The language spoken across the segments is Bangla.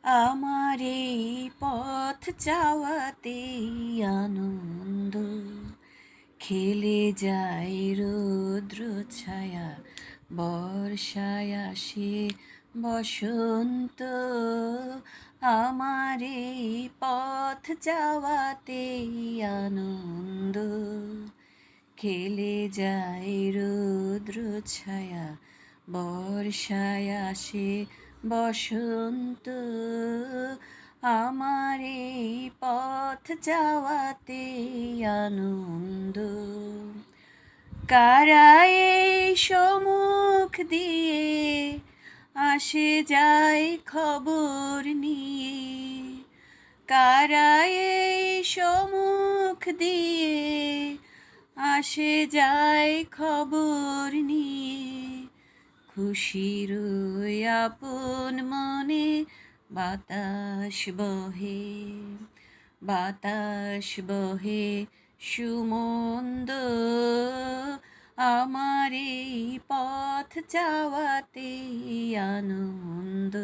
আমার এই পথ যাওয়াতেই আনন্দ, খেলে যায় রৌদ্র ছায়া, বর্ষায় আসে বসন্ত। আমার এই পথ যাওয়াতেই আনন্দ, খেলে যায় রৌদ্র ছায়া, বর্ষায় আসে বসন্ত। আমার এই পথ যাওয়াতে আনন্দ। কারা এই সম্মুখ দিয়ে আসে যায় খবর নিয়ে, কারা এই সম্মুখ দিয়ে আসে যায় খবর নিয়ে। খুশির আপন মনে বাতাস বহে, বাতাস বহে সুমন্দ। আমার এই পথ যাওয়াতে আনন্দ।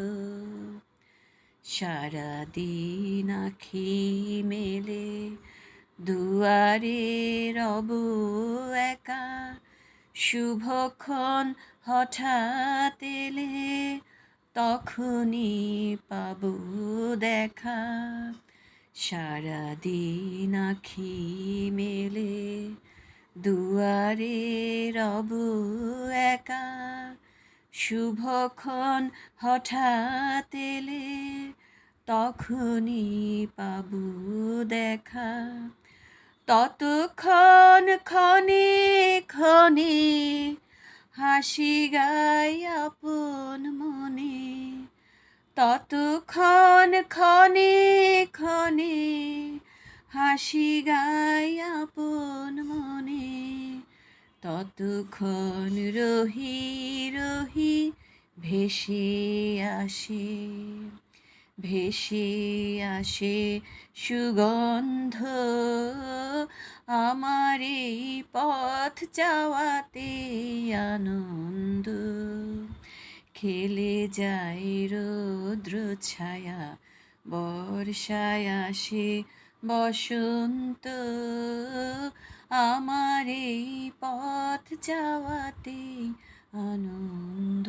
সারাদিন আখি মেলে দুয়ারে রব একা, শুভক্ষণ হঠাৎ এলে তখনই পাব দেখা। সারাদিন আখি মেলে দুয়ারে রব একা, শুভক্ষণ হঠাৎ এলে তখনই পাব দেখা। ততক্ষণ ক্ষণে ক্ষণে হাসি গায় আপন মনে, ততক্ষণ ক্ষণে ক্ষণে হাসি গায় আপন মনে। ততক্ষণ রহি রহি ভেসে আসে, ভেসে আসে সুগন্ধ। আমার এই পথ যাওয়াতে আনন্দ, খেলে যায় রৌদ্র ছায়া, বর্ষায় আসে বসন্ত। আমার এই পথ যাওয়াতে আনন্দ।